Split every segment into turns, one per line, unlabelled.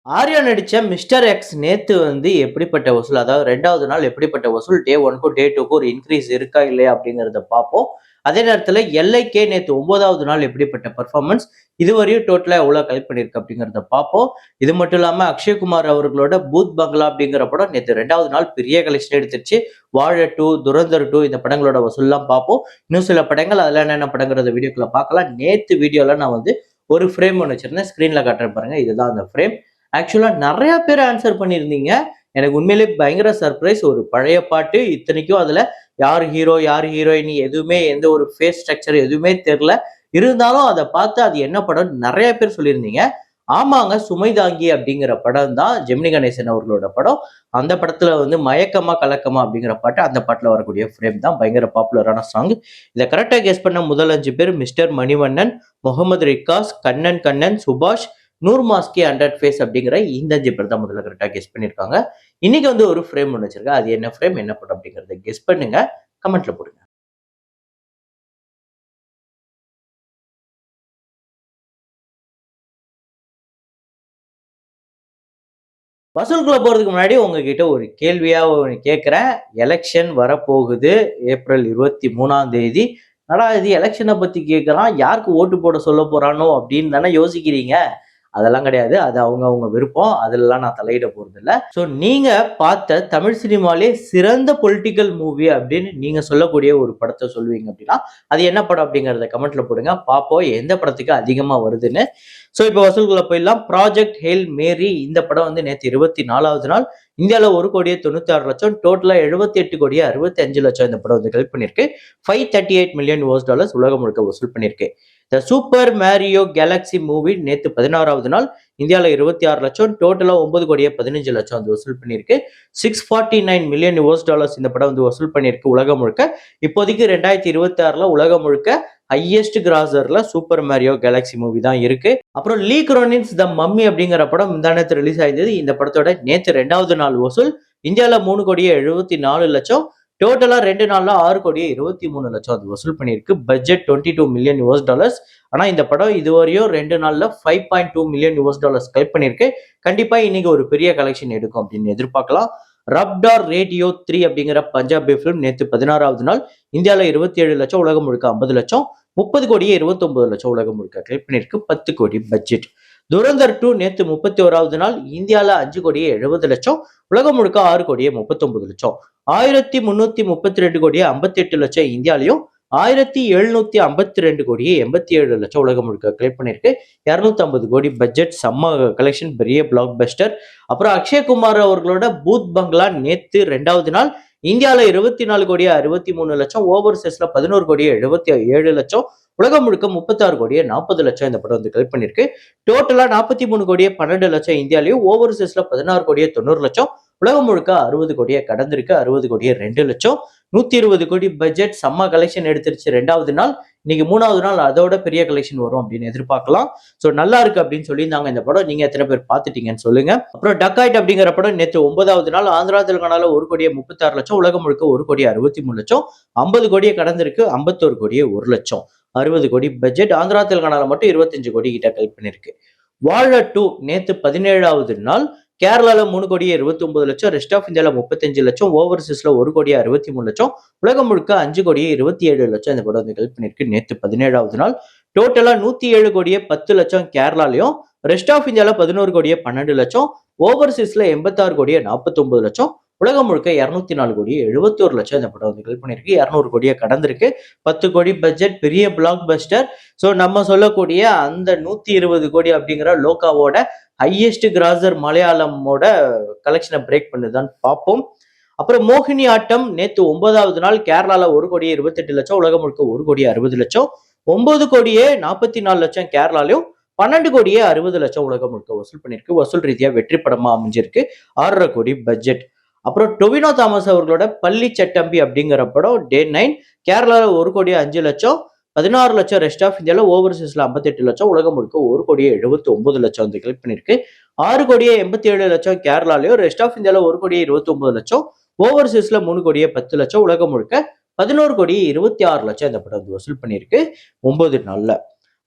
ஆர்யா நடிச்ச mister X நேத்து எப்படிப்பட்ட வசூல், அதாவது 2வது நாள் எப்படிப்பட்ட வசூல், டே 1க்கும் டே 2க்கும் ஒரு இன்கிரீஸ் இருக்கா இல்லையா அப்படிங்கிறத பார்ப்போம். அதே நேரத்துல எல்ஐகே நேத்து 9வது நாள் எப்படிப்பட்ட பெர்ஃபார்மன்ஸ், இதுவரையும் டோட்டலா எவ்வளவு கலெக்ட் பண்ணியிருக்கு அப்படிங்கிறத பார்ப்போம். இது மட்டும் இல்லாம அக்ஷய்குமார் அவர்களோட பூத் பங்களா அப்படிங்கிற படம் நேத்து 2வது நாள் பெரிய கலெக்ஷன் எடுத்துருச்சு. வாழ 2, துரந்தர் 2 இந்த படங்களோட வசூல்லாம் பார்ப்போம். இன்னும் சில படங்கள் அதெல்லாம் என்னென்ன படங்கிறத வீடியோக்குள்ள பார்க்கலாம். நேத்து வீடியோல நான் ஒரு ஃப்ரேம் ஒன்று வச்சிருந்தேன், ஸ்கிரீன்ல காட்டுறேன் பாருங்க. இதுதான் அந்த ஃப்ரேம். ஆக்சுவலா நெறைய பேர் ஆன்சர் பண்ணியிருந்தீங்க. எனக்கு உண்மையிலேயே பயங்கர சர்ப்ரைஸ். ஒரு பழைய பாட்டு, இத்தனைக்கும் அதுல யார் ஹீரோ, யார் ஹீரோயின் எதுவுமே எந்த ஒரு ஃபேஸ் ஸ்ட்ரக்சர் எதுவுமே தெரியல. இருந்தாலும் அத பார்த்து அது என்ன படம்னு நெறைய பேர் சொல்லியிருந்தீங்க. ஆமாங்க, சுமைதாங்கி அப்படிங்கிற படம் தான் ஜெமினி கணேசன் அவர்களோட படம். அந்த படத்துல மயக்கமா கலக்கமா அப்படிங்கிற பாட்டு, அந்த பாட்டுல வரக்கூடிய ஃப்ரேம் தான் பயங்கர பாப்புலரான சாங். இத கரெக்ட்டா கெஸ் பண்ண முதல் 5 பேர் மிஸ்டர் மணிவண்ணன், முகமது ரிக்காஸ், கண்ணன் கண்ணன், சுபாஷ், நூர் மாஸ்கி 100 ஃபேஸ் அப்படிங்கிற இந்த 5 பேர் தான் முதல்ல கரெக்டா கெஸ் பண்ணியிருக்காங்க. இன்னைக்கு ஒரு ஃப்ரேம் ஒண்ணு வச்சிருக்கேன். அது என்ன ஃப்ரேம், என்ன படம் அப்படிங்கிறத கெஸ் பண்ணுங்க. கமெண்ட்ல போடுங்க. வசூலுக்குள்ள போறதுக்கு முன்னாடி உங்ககிட்ட ஒரு கேள்வியா ஒண்ணு கேட்கிறேன். எலக்ஷன் வரப்போகுது. ஏப்ரல் 23ஆம் தேதி. என்னடா இது எலக்ஷன பத்தி கேட்கறான், யாருக்கு ஓட்டு போட சொல்லப் போறானோ அப்படின்னு தானே யோசிக்கிறீங்க. அதெல்லாம் கிடையாது. அது அவங்க விருப்பம். அதுலலாம் நான் தலையிட போறதில்ல. ஸோ நீங்க பார்த்த தமிழ் சினிமாலே சிறந்த பொலிட்டிக்கல் மூவி அப்படின்னு நீங்க சொல்லக்கூடிய ஒரு படத்த சொல்லுவீங்க அப்படின்னா, அது என்ன படம் அப்படிங்கிறத கமெண்ட்ல போடுங்க. பார்ப்போம் எந்த படத்துக்கு அதிகமா வருதுன்னு. ஸோ இப்போ வசூலுக்குள்ள போயிடலாம். ப்ராஜெக்ட் ஹெயில் மேரி இந்த படம் நேத்து 24வது நாள் இந்தியால 1,96,00,000, டோட்டலா 78,65,00,000 இந்த படம் கலெக்ட் பண்ணியிருக்கு. $538 மில்லியன் உலகம் முழுக்க வசூல் பண்ணியிருக்கு. த சூப்பர் மேரியோ கேலக்ஸி மூவி நேத்து 16வது நாள் இந்தியாவில் 26,00,000, டோட்டலா 9,15,00,000 வசூல் பண்ணியிருக்கு. $649 மில்லியன் இந்த படம் வசூல் பண்ணியிருக்கு உலகம் முழுக்க. இப்போதைக்கு 2026ல உலகம் முழுக்க ஹையஸ்ட் கிராசர்ல சூப்பர் மேரியோ கேலக்ஸி மூவி தான் இருக்கு. அப்புறம் லீ குரோனின்ஸ் த மம்மி அப்படிங்கிற படம் முந்தானேத்து ரிலீஸ் ஆயிருந்தது. இந்த படத்தோட நேத்து 2வது நாள் வசூல் இந்தியாவில் 3,74,00,000, டோட்டலா 2 நாள்ல 6,23,00,000 அது வசூல் பண்ணியிருக்கு. Budget $22 million. ஆனா இந்த படம் இதுவரையும் 2 நாள்ல $5.2 மில்லியன் கலெக்ட் பண்ணியிருக்கு. கண்டிப்பா இன்னைக்கு ஒரு பெரிய கலெக்ஷன் எடுக்கும் அப்படின்னு எதிர்பார்க்கலாம். ரப்டார் ரேடியோ 3 அப்படிங்கிற பஞ்சாபி ஃபிலிம் நேத்து 16வது நாள் இந்தியாவில் 27,00,000, உலகம் முழுக்க 50,00,000, 30,29,00,000 உலகம் முழுக்க கலெக்ட் பண்ணியிருக்கு. 10 கோடி பட்ஜெட். துரந்தர் 2 நேத்து 31வது நாள் இந்தியாவில் 5,70,00,000, உலகம் முழுக்க 6,39,00,000, 1,332,58,00,000 இந்தியாலையும், 1,752,87,00,000 உலகம் முழுக்க கலெக்ட் பண்ணியிருக்கு. 250 கோடி பட்ஜெட். செம்ம கலெக்ஷன், பெரிய பிளாக் பஸ்டர். அப்புறம் அக்ஷய்குமார் அவர்களோட பூத் பங்களா நேத்து 2வது நாள் இந்தியாவில் 24,63,00,000, ஓவர்சீஸ்ல 11,77,00,000, உலகம் முழுக்க 36,40,00,000 இந்த படம் கலெக்ட் பண்ணியிருக்கு. டோட்டலா 43,12,00,000 இந்தியாலையும், ஓவர்சீஸ்ல 16,90,00,000, உலகம் முழுக்க 60 கோடியை கடந்திருக்கு. 60,02,00,000, 120 கோடி பட்ஜெட். செம்ம கலெக்ஷன் எடுத்துருச்சு 2வது நாள். இன்னைக்கு 3வது நாள் அதோட பெரிய கலெக்ஷன் வரும் அப்படின்னு எதிர்பார்க்கலாம். ஸோ நல்லா இருக்கு அப்படின்னு சொல்லியிருந்தாங்க இந்த படம். நீங்க எத்தனை பேர் பார்த்துட்டீங்கன்னு சொல்லுங்க. அப்புறம் டக்காய்ட் அப்படிங்கிற படம் நேற்று 9வது நாள் ஆந்திரா தெலுங்கானால 1,36,00,000, உலகம் முழுக்க 1,63,00,000, 50 கோடியை கடந்திருக்கு. 51,01,00,000, 60 கோடி பட்ஜெட். ஆந்திரா தெலுங்கானால மட்டும் 25 கோடி கிட்ட கலெக்ட் பண்ணிருக்கு. வாழ 2 நேத்து 17வது நாள் கேரளால 3,29,00,000, ரெஸ்ட் ஆஃப் இந்தியால 35,00,000, ஓவர்சீஸ்ல 1,63,00,000, உலகம் முழுக்க 5,27,00,000 இந்த படம் கலெக்ட் பண்ணிருக்கு. நேத்து 17வது நாள் டோட்டலா 107,10,00,000 கேரளாலையும், ரெஸ்ட் ஆஃப் இந்தியால 11,12,00,000, ஓவர்சீஸ்ல 86,49,00,000, உலகம் முழுக்க 204,71,00,000 இந்த படம் கலெக்ட் பண்ணிருக்கு. 200 கோடியை கடந்திருக்கு. 10 கோடி பட்ஜெட், பெரிய பிளாக் பஸ்டர். ஸோ நம்ம சொல்லக்கூடிய அந்த 120 கோடி அப்படிங்கிற லோகாவோட ஹையஸ்ட் கிராசர் மலையாளமோட கலெக்ஷனை பிரேக் பண்ணுதான்னு பார்ப்போம். அப்புறம் மோகினி ஆட்டம் நேத்து 9வது நாள் கேரளால 1,28,00,000, உலகம் முழுக்க 1,60,00,000, 9,44,00,000 கேரளாலையும், 12,60,00,000 உலகம் முழுக்க வசூல் பண்ணிருக்கு. வசூல் ரீதியா வெற்றி படமா அமைஞ்சிருக்கு. 6,5 கோடி பட்ஜெட். அப்புறம் டொவினோ தாமஸ் அவர்களோட பள்ளி சட்டம்பி அப்படிங்கிற படம் டே 9 கேரளால 1,05,00,000, 16,00,000 ரெஸ்ட் ஆஃப் இந்தியால, ஓவர்சீஸ்ல 58,00,000, உலகம் முழுக்க 1,79,00,000 கலெக்ட் பண்ணிருக்கு. 6,87,00,000 கேரளாலையும், ரெஸ்ட் ஆஃப் இந்தியால 1,29,00,000, ஓவர்சீஸ்ல 3,10,00,000, உலகம் முழுக்க 11,26,00,000 இந்த படம் வசூல் பண்ணியிருக்கு 9 நாள்ல.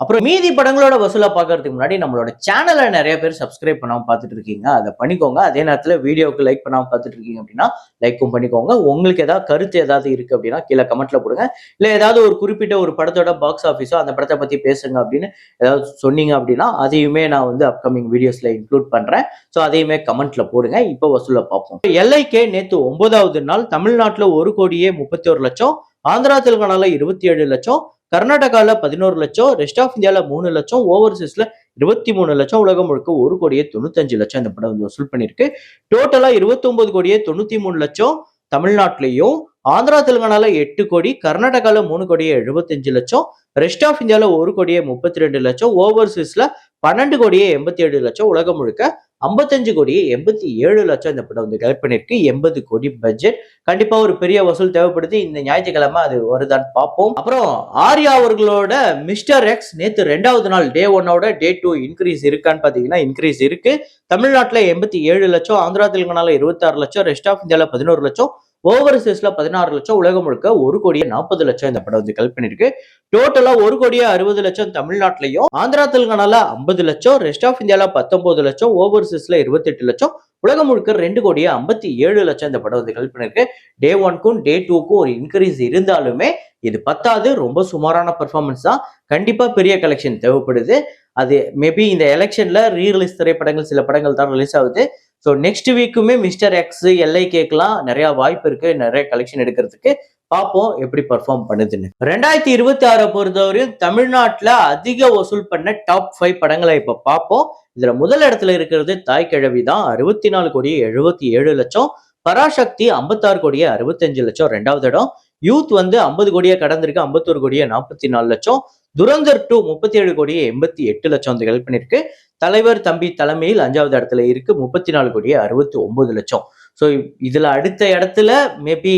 அப்புறம் மீதி படங்களோட வசூலை பார்க்கறதுக்கு முன்னாடி நம்மளோட சேனலை நிறைய பேர் சப்ஸ்கிரைப் பண்ணாம பார்த்துட்டு இருக்கீங்க, அதை பண்ணிக்கோங்க. அதே நேரத்தில் வீடியோவுக்கு லைக் பண்ணாம பார்த்துட்டு இருக்கீங்க அப்படின்னா லைக்கும் பண்ணிக்கோங்க. உங்களுக்கு ஏதாவது கருத்து ஏதாவது இருக்கு அப்படின்னா கீழே கமெண்ட்ல போடுங்க. இல்லை ஏதாவது ஒரு குறிப்பிட்ட ஒரு படத்தோட பாக்ஸ் ஆஃபீஸோ அந்த படத்தை பத்தி பேசுங்க அப்படின்னு ஏதாவது சொன்னீங்க அப்படின்னா அதையுமே நான் வந்து அப்கமிங் வீடியோஸ்ல இன்க்ளூட் பண்றேன். ஸோ அதையுமே கமெண்ட்ல போடுங்க. இப்போ வசூலை பார்ப்போம். LIK நேற்று 9வது நாள் தமிழ்நாட்டில் 1,31,00,000, ஆந்திரா தெலுங்கானால 27 லட்சம், கர்நாடகால 11 லட்சம், ரெஸ்ட் ஆஃப் இந்தியால 3 லட்சம், ஓவர்சீஸ்ல 23 லட்சம், உலகம் முழுக்க 1,95,00,000 இந்த படம் வந்து வசூல் பண்ணிருக்கு. டோட்டலா 29,93,00,000 தமிழ்நாட்டிலையும், ஆந்திரா தெலுங்கானால 8 கோடி, கர்நாடகால 3,75,00,000, ரெஸ்ட் ஆஃப் இந்தியால 1,32,00,000, ஓவர்சீஸ்ல 12,87,00,000, உலகம் முழுக்க 55,87,00,000 இந்த படம் வந்து கலெக்ட் பண்ணிருக்கு. 80 கோடி பட்ஜெட். கண்டிப்பா ஒரு பெரிய வசூல் தேவைப்படுது. இந்த ஞாயிற்றுக்கிழமை அது வருதான்னு பார்ப்போம். அப்புறம் ஆர்யா அவர்களோட மிஸ்டர் எக்ஸ் நேத்து 2வது நாள் டே 1ஓட டே 2 இன்க்ரீஸ் இருக்கான்னு பாத்தீங்கன்னா இன்க்ரீஸ் இருக்கு. தமிழ்நாட்டுல 87 லட்சம், ஆந்திரா தெலுங்கானால 26 லட்சம், ரெஸ்ட் ஆஃப் இந்தியால 11 லட்சம், ஓவர்சீஸ்ல 16 லட்சம், உலகம் முழுக்க 1,40,00,000 இந்த படம் வந்து கலெக்ட் பண்ணிருக்கு. டோட்டலா 1,60,00,000 தமிழ்நாட்டிலையும், ஆந்திரா தெலுங்கானால 50 லட்சம், ரெஸ்ட் ஆஃப் இந்தியால 19 லட்சம், ஓவர்சீஸ்ல 28 லட்சம், உலகம் முழுக்க 2,57,00,000 இந்த படம் வந்து கலெக்ட் பண்ணிருக்கு. டே 1க்கும் டே 2க்கும் ஒரு இன்க்ரீஸ் இருந்தாலுமே இது பத்தாது. ரொம்ப சுமாரான பெர்ஃபார்மன்ஸ் தான். கண்டிப்பா பெரிய கலெக்ஷன் தேவைப்படுது. அது மேபி இந்த எலெக்ஷன்ல ரீரிலீஸ் திரைப்படங்கள் சில படங்கள் தான் ரிலீஸ் ஆகுது. ஸோ நெக்ஸ்ட் வீக்குமே மிஸ்டர் எக்ஸ் LIKலாம் நிறைய வாய்ப்பு இருக்கு, நிறைய கலெக்ஷன் எடுக்கிறதுக்கு. பார்ப்போம் எப்படி பெர்ஃபார்ம் பண்ணுதுன்னு. 2026 பொறுத்தவரையும் தமிழ்நாட்டுல அதிக வசூல் பண்ண டாப் 5 படங்களை இப்ப பார்ப்போம். இதுல முதல் இடத்துல இருக்கிறது தாய் கிழவி தான். 64,77,00,000, பராசக்தி 56,65,00,000 2வது இடம், யூத் வந்து 50 கோடியை கடந்திருக்கு, 51,44,00,000, துரந்தர் 2 37,88,00,000 வந்து ஹெல்ப் பண்ணிருக்கு. தலைவர் தம்பி தலைமையில் 5வது இடத்துல இருக்கு, 34,69,00,000. ஸோ இதுல அடுத்த இடத்துல மேபி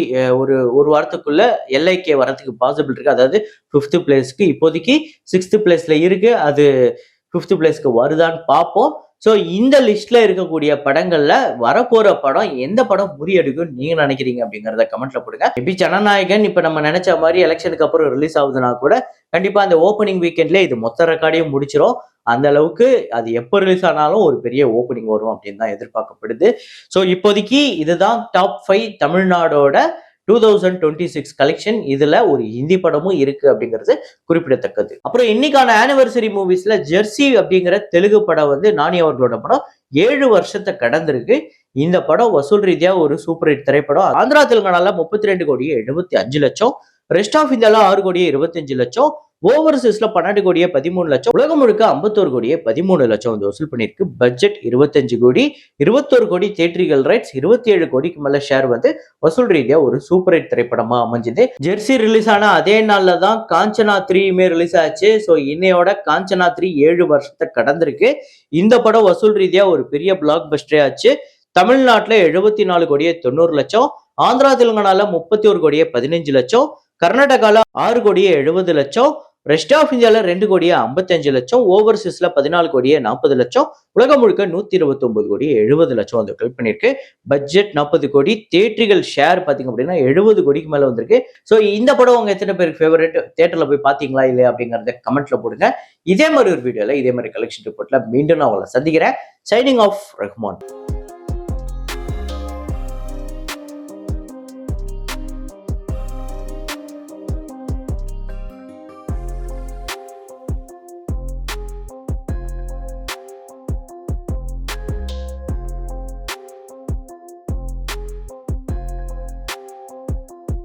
ஒரு வாரத்துக்குள்ள LIK வரதுக்கு பாசிபிள் இருக்கு. அதாவது 5th பிளேஸ்க்கு இப்போதைக்கு 6th பிளேஸ்ல இருக்கு. அது 5th பிளேஸ்க்கு வருதான்னு பார்ப்போம். ஸோ இந்த லிஸ்ட்ல இருக்கக்கூடிய படங்கள்ல வரப்போற படம் எந்த படம் முறியடிக்கும் நீங்க நினைக்கிறீங்க அப்படிங்கறத கமெண்ட்ல போடுங்க. மேபி ஜனநாயகன் இப்ப நம்ம நினைச்ச மாதிரி எலெக்ஷனுக்கு அப்புறம் ரிலீஸ் ஆகுதுன்னா கூட கண்டிப்பா அந்த ஓப்பனிங் வீக்கெண்ட்ல இது மொத்த ரெக்கார்டையும் முடிச்சிடும். அந்த அளவுக்கு அது எப்போ ரிலீஸ் ஆனாலும் ஒரு பெரிய ஓப்பனிங் வரும் அப்படின்னு தான் எதிர்பார்க்கப்படுது. ஸோ இப்போதைக்கு இதுதான் டாப் 5 தமிழ்நாடோட 2026 கலெக்ஷன். இதுல ஒரு ஹிந்தி படமும் இருக்கு அப்படிங்கிறது குறிப்பிடத்தக்கது. அப்புறம் இன்னைக்கான ஆனிவர்சரி மூவிஸ்ல ஜெர்சி அப்படிங்கிற தெலுங்கு படம் வந்து நானி அவர்களோட படம் 7 வருஷத்தை கடந்திருக்கு. இந்த படம் வசூல் ரீதியா ஒரு சூப்பர் ஹிட் திரைப்படம். ஆந்திரா தெலுங்கானால 32,75,00,000, ரெஸ்ட் ஆஃப் இந்தியால 6,25,00,000, ஓவர்சீஸ்ல 12,13,00,000, உலகம் முழுக்க 51,13,00,000 வந்து வசூல் பண்ணிருக்கு. பட்ஜெட் 25 கோடி, 21 கோடி தியேட்டரிக்கல் ரைட்ஸ், 27 கோடிக்கு மேல ஷேர் வந்து வசூல் ரீதியா ஒரு சூப்பர் ஹிட் திரைப்படமா அமைஞ்சது. ஜெர்சி ரிலீஸ் ஆன அதே நாள்ல தான் காஞ்சனா 3மே ரிலீஸ் ஆச்சு. ஸோ இன்னையோட காஞ்சனா 3 7 வருஷத்தை கடந்திருக்கு. இந்த படம் வசூல் ரீதியா ஒரு பெரிய பிளாக் பஸ்டரே ஆச்சு. தமிழ்நாட்டுல 74,90,00,000, ஆந்திரா தெலுங்கானால 31,15,00,000, கர்நாடகால 6,70,00,000, ரெஸ்ட் ஆஃப் இந்தியால 2,55,00,000, ஓவர்சீஸ்ல 14,40,00,000, உலகம் முழுக்க 129,70,00,000 வந்து கலெக்ட் பண்ணிருக்கு. பட்ஜெட் 40 கோடி, தியேட்டரிக்கல் ஷேர் பாத்தீங்க அப்படின்னா 70 கோடிக்கு மேல வந்திருக்கு. ஸோ இந்த படம் உங்க எத்தனை பேருக்கு ஃபேவரட், தியேட்டர்ல போய் பாத்தீங்களா இல்லையா அப்படிங்கறத கமெண்ட்ல போடுங்க. இதே மாதிரி ஒரு வீடியோல இதே மாதிரி கலெக்ஷன் ரிப்போர்ட்ல மீண்டும் நான் உங்களை சந்திக்கிறேன். Signing off Rahman.